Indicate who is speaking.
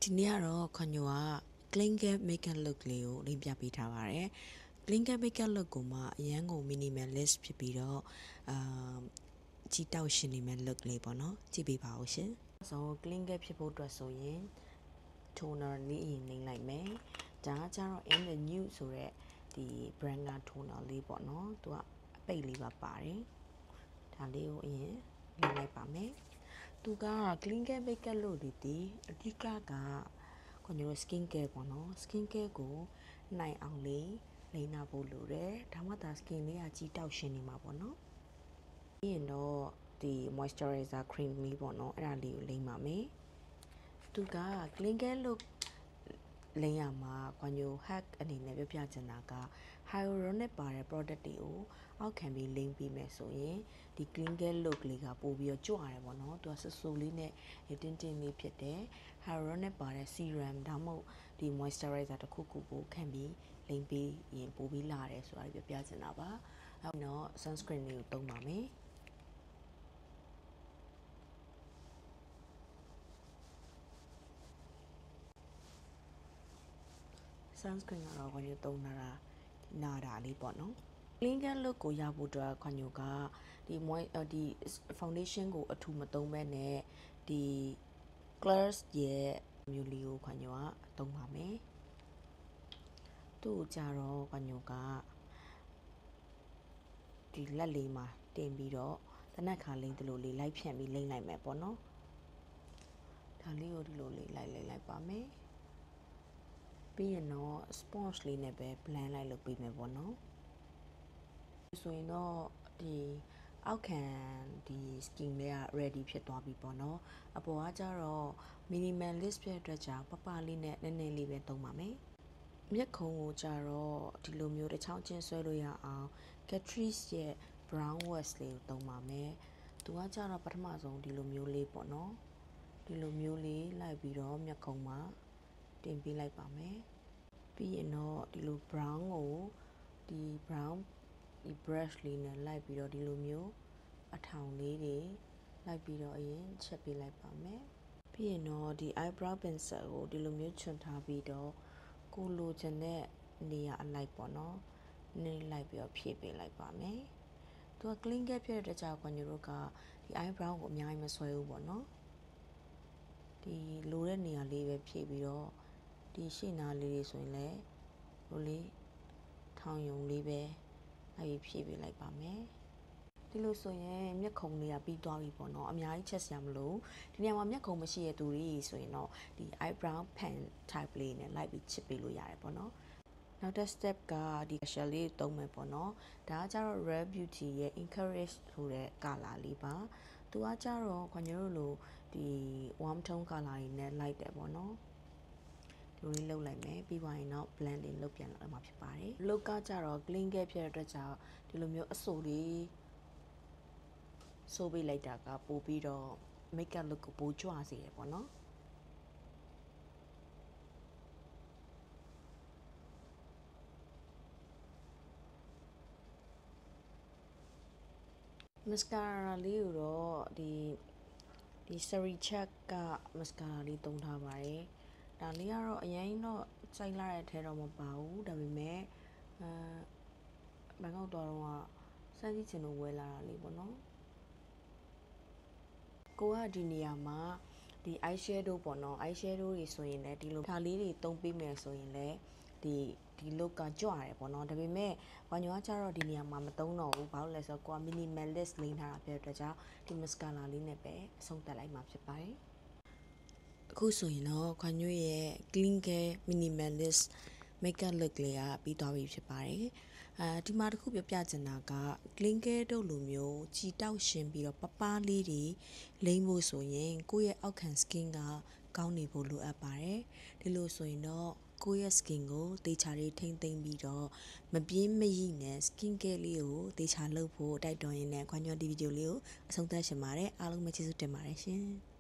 Speaker 1: ဒီနေ့ကတော့ခွန်ညိုက clean cap makeup look လေးကိုလိမ့်ပြပေးထားပါတယ် clean cap makeup look ကိုမှအရန်ကို minimalist ဖြစ်ပြီးတော့ကြီးတောက်ရှင်နေမဲ့ look လေးပေါ့နော်ကြည့်ပေးပါဦးရှင်ဆို clean cap ဖြစ်ဖို့အတွက်ဆိုရင် toner လေးအရင်နှိမ့်လိုက်မယ်ဒါကကျတော့ in the nude ဆိုတဲ့ဒီ brand က toner လေးပေါ့နော်သူကအပိတ်လေးပါပါတယ်ဒါလေးကိုအရင်နှိမ့်လိုက်ပါမယ်သူက clean cap makeup look ဒီအဓိကကခွန်ညို skin care ပေါ့နော် skin care ကိုနိုင်အောင်လေးလိမ့်နာဖို့လိုတယ်ဒါမှသာ skin လေးကကြီးတောက်ရှင်နေမှာပေါ့နော်ပြီးရင်တော့ဒီ moisturizer cream လေးပေါ့နော်အဲ့ဒါလေးကိုလိမ့်ပါမယ်သူက clean care look လိမ့်ရမှာခွန်ညို hack အနေနဲ့ပြောပြချင်တာက hyaluronic ပါတဲ့ product တွေကိုအောက်ခံပြီးလိမ့်ပြီးမယ်ဆိုရင်ဒီ clean care look လေးကပို့ပြီးတော့ကြွရတယ်ပေါ့နော်သူကဆူဆူလေးနဲ့တင်းတင်းလေးဖြစ်တယ် hyaluronic ပါတဲ့ serum ဒါမှမဟုတ်ဒီ moisturizer တစ်ခုခုကိုခံပြီးလိမ့်ပြီးရင်ပို့ပြီးလာတယ်ဆိုတာပြောပြချင်တာပါအဲ့တော့ sunscreen လေးကိုသုံးပါမယ်sunscreen ကတော့ခွန်ညိုသုံးတာနာတာလေးပေါ့နော် clean cap look ကိုရဖို့အတွက်ခွန်ညိုကဒီ foundation ကိုအထူမသုံးဘဲနဲ့ဒီ Clarks ရဲ့မျိုးလေးကိုခွန်ညိုကသုံးပါမယ်သူ့ကိုကြတော့ခွန်ညိုကဒီလက်လေးမှာတင်ပြီးတော့တနက်ခါလိမ့်တလို့လေးလိုက်ဖြန့်ပြီးလိမ့်လိုက်မယ်ပေါ့နော်ဒါလေးကိုဒီလိုလေးလိုက်ပါမယ်ပြီးရင်တော့ sponge လေးနဲ့ပဲ blend လိုက်လုပ်ပေးမယ်ပေါ့နော်ဆိုရင်တော့ဒီအောက်ခံဒီ skin လေးက ready ဖြစ်သွားပြီပေါ့နော်အပေါ်ကကြတော့ minimalist ဖြစ်တဲ့အတွက်ကြောင့်ပပလေးနဲ့နည်းနည်းလေးပဲသုံးပါမယ်မျက်ခုံးကိုကြတော့ဒီလိုမျိုးတစ်ချောင်းချင်းဆွဲလို့ရအောင် Catrice ရဲ့ brown wax လေးကိုသုံးပါမယ်သူကကြတော့ပထမဆုံးဒီလိုမျိုးလေးပေါ့နော်ဒီလိုမျိုးလေးလိုက်ပြီးတော့မျက်ခုံးမှာတင်ပေးလိုက်ပါမယ်ပြီးရင်တော့ဒီလို brown ကိုဒီ brown ဒီ brush လေးနဲ့လိုက်ပြီးတော့ဒီလိုမျိုးအထောင်လေးတွေလိုက်ပြီးတော့အရင်ချက်ပေးလိုက်ပါမယ်ပြီးရင်တော့ဒီ eyebrow pencil ကိုဒီလိုမျိုးချွန်ထားပြီးတော့ကိုလိုချင်တဲ့နေရာအလိုက်ပေါ့နော်နေလိုက်ပြီးတော့ဖြည့်ပေးလိုက်ပါမယ်သူက clean cap ဖြစ်တဲ့အတွက်ကြောင့်ခွန်ညိုတို့ကဒီ eyebrow ကိုအများကြီးမဆွဲဘူးပေါ့နော်ဒီလိုတဲ့နေရာလေးပဲဖြည့်ပြီးတော့ဒီရှေ့နားလေးတွေဆိုရင်လည်းဟိုလေးထောင်ယုံလေးပဲအဲ့ဖြည့်ပေးလိုက်ပါမယ်ဒီလိုဆိုရင်မျက်ခုံးလေးကပြီးသွားပြီပေါ့နော်အများကြီးချက်စရာမလိုဒီနေရာမှာမျက်ခုံးမရှိတဲ့သူတွေဆိုရင်တော့ဒီ eyebrow pen type လေးနဲ့လိုက်ပြီးချစ်ပေးလို့ရတယ်ပေါ့နော်နောက်တစ် step ကဒီ shell လေးသုံးမယ်ပေါ့နော်ဒါကကြတော့ Rare Beauty ရဲ့ encourage ဆိုတဲ့ color လေးပါသူကကြတော့ခွန်ညိုတို့လိုဒီ warm tone color တွေနဲ့လိုက်တယ်ပေါ့နော်ဒီလိုလေးလုပ်လိုက်မယ်ပြီးသွားရင်တော့ blending လုပ်ပြန်လုပ်မှာဖြစ်ပါတယ် look ကကြတော့ clean cap ဖြစ်တဲ့အတွက်ကြောင့်ဒီလိုမျိုးအဆိုလေးဆိုပေးလိုက်တာကပို့ပြီးတော့ makeup look ကိုပိုကြွစေတယ်ပေါ့နော်မစကာရာလေးကိုတော့ဒီ Sari Chat ကမစကာရာလေးသုံးထားပါတယ်ဒါလေးကတော့အရင်တော့စိုက်လာတဲ့အထဲတော့မပါဘူးဒါပေမဲ့ဘန်ကောက်သွားတော့စမ်းကြည့်ချင်လို့ဝယ်လာတာလေးပေါ့နော်ကိုကဒီနေရာမှာဒီ eye shadow ပေါ့နော် eye shadow တွေဆိုရင်လည်းဒီလိုဒါလေးတွေသုံးပေးမယ်ဆိုရင်လည်းဒီ look ကကြွရတယ်ပေါ့နော်ဒါပေမဲ့ဝါညိုကကြတော့ဒီနေရာမှာမသုံးတော့ဘူးဘာလို့လဲဆိုတော့ကိုက minimalist လိမ့်ထားတာဖြစ်တဲ့အတွက်ကြောင့်ဒီ mascara လေးနဲ့ပဲအဆုံးသတ်လိုက်မှာဖြစ်ပါတယ်အခုဆိုရင်တော့ခွန်ညွရဲ့ clean care minimalist makeup look လေးကပြီးသွားပြီဖြစ်ပါတယ်ဒီမှာတခုပြပြချင်တာက clean care တို့လိုမျိုးကြီးတောက်ရှင်ပြီးတော့ပပလေးတွေလိမ့်ဖို့ဆိုရင်ကိုယ့်ရဲ့အောက်ခံ skin ကကောင်းနေဖို့လိုအပ်ပါတယ်ဒီလိုဆိုရင်တော့ကိုယ့်ရဲ့ skin ကိုတေချာလေးထိမ့်သိမ့်ပြီးတော့မပြင်းမရိနဲ့ skin care လေးကိုတေချာလုပ်ဖို့တိုက်တွန်းရင်းနဲ့ခွန်ညွဒီဗီဒီယိုလေးကိုအဆုံးသတ်ရှင်ပါတယ်အားလုံးပဲကျေးဇူးတင်ပါတယ်ရှင်